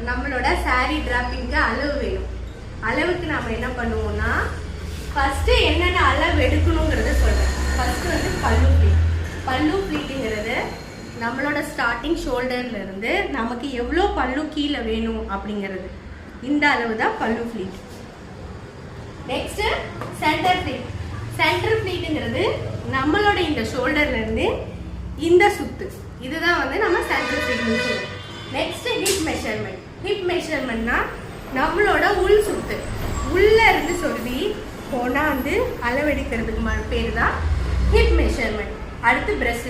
நம்மளோட saree டிராப்பிங்க்கு அளவு வேணும். அளவுக்கு நாம என்ன பண்ணுவோம்னா ஃபர்ஸ்ட் என்னென்ன அளவு எடுக்கணுங்கிறத சொல்றேன். ஃபர்ஸ்ட் வந்து பல்லு ப்ளீட்டுங்கிறது நம்மளோட ஸ்டார்டிங் ஷோல்டர்ல இருந்து நமக்கு எவ்வளோ பல்லு கீழே வேணும் அப்படிங்கிறது. இந்த அளவு தான் பல்லு ப்ளீட். நெக்ஸ்ட் சென்டர் ப்ளீட்டுங்கிறது நம்மளோட இந்த ஷோல்டர்ல இருந்து இந்த சுத்து, இதுதான் வந்து நம்ம சென்டர் ப்ளீட்னு சொல்லுவோம். நெக்ஸ்ட் ஹிப் மெஷர்மெண்ட்னா நம்மளோட உள் சுத்து, உள்ள இருந்து சொருவி கொண்டாந்து அளவெடுக்கிறதுக்கு பேர் தான் ஹிப் மெஷர்மெண்ட். அடுத்து பிரஸ்ட்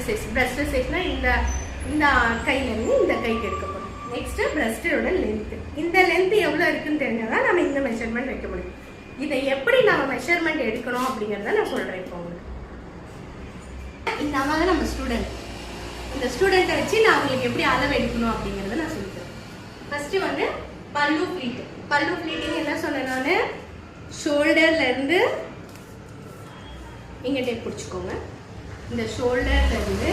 சைஸ்னா இந்த கையிலேருந்து இந்த கைக்கு எடுக்கப்படும். நெக்ஸ்ட் பிரஸ்டோட லென்த், இந்த லென்த் எவ்வளோ இருக்குன்னு தெரிஞ்சாதான் நம்ம இந்த மெஷர்மெண்ட் வைக்க முடியும். இதை எப்படி நம்ம மெஷர்மெண்ட் எடுக்கணும் அப்படிங்கிறத நான் சொல்றேன். இப்போ உங்களுக்கு இந்த அம்மா தான் நம்ம ஸ்டூடெண்ட். இந்த ஸ்டூடெண்ட்டை வச்சு நான் உங்களுக்கு எப்படி அளவு எடுக்கணும் அப்படிங்கிறத நான் சொல்லித்தரேன். ஃபர்ஸ்ட் வந்து பல்லு ப்ளீட்டிங் என்ன சொன்னேன் நான், ஷோல்டர்ல இருந்து இங்க டேப் பிடிச்சிக்கோங்க. இந்த ஷோல்டர்ல இருந்து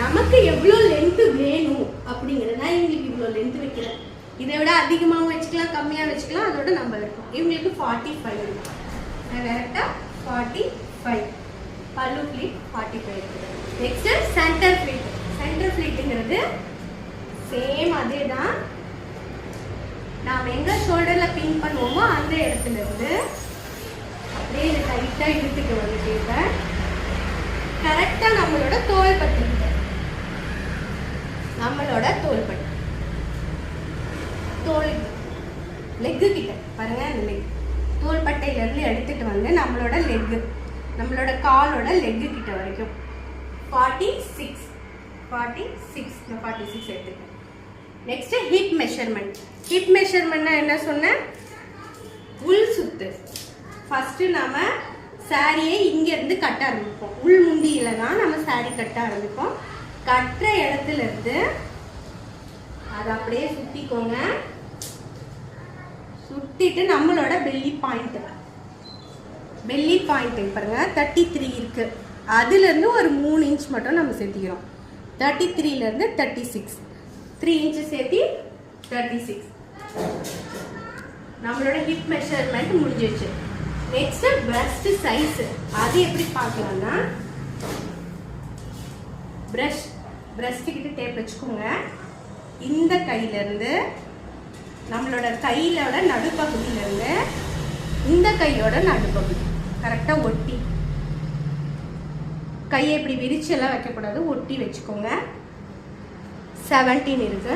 நமக்கு எவ்வளோ லென்த் வேணும் அப்படிங்கிறது. நான் இவங்களுக்கு இவ்வளோ லென்த் வைக்கிறேன், இதை விட அதிகமாகவும் வச்சுக்கலாம் கம்மியாக வச்சுக்கலாம், அதோட நம்ம இருக்கும். இவங்களுக்கு 45 இருக்கும். நான் டேரெக்டாக 45 பல்லு ப்ளீட் 45 இருக்குது. நெக்ஸ்ட் சென்டர் ப்ளீட்டுங்கிறது சேம் அதே தான். நாம் எங்கே ஷோல்டரில் பின் பண்ணுவோமோ அந்த இடத்துல இருந்து அப்படியே இதை டைட்டாக இழுத்துட்டு வந்துட்டு கரெக்டாக நம்மளோட தோள்பட்டை லெக்கு கிட்ட பாருங்க. அந்த லெக் தோள்பட்டையிலேருந்து எடுத்துட்டு வந்து நம்மளோட காலோட லெக்கு கிட்ட வரைக்கும் 46 எடுத்துக்கேன். நெக்ஸ்ட் ஹிப் மெஷர்மெண்ட்னா என்ன சொன்னேன், உள் சுத்து. ஃபர்ஸ்ட் நாம சாரியை இங்க இருந்து கட்ட ஆரம்பிப்போம். உள் முந்தியில தான் நம்ம சாரி கட்ட ஆரம்பிப்போம். கட்டுற இடத்துல இருந்து அதை அப்படியே சுத்திக்கோங்க. சுத்திட்டு நம்மளோட பெல்லி பாயிண்ட் பாருங்க 33 இருக்கு. அதுல இருந்து ஒரு 3 இன்ச் மட்டும் நம்ம சேர்த்திக்கிறோம். 33ல இருந்து 36 3 இன்ச் சேர்த்தி 36. நம்மளோட ஹிப் மெஷர்மெண்ட் முடிஞ்சிருச்சு. Next breast size. அது எப்படி பார்க்கலாம்னா பிரஸ்ட் கிட்ட டேப் வச்சுக்கோங்க. இந்த கையில இருந்து நம்மளோட கையிலோட நடுப்பகுதியில இருந்து இந்த கையோட நடுப்பகுதி கரெக்டா ஒட்டி, கையை இப்படி விரிச்சு எல்லாம் வைக்கக்கூடாது, ஒட்டி வச்சுக்கோங்க. 17 இருக்கு.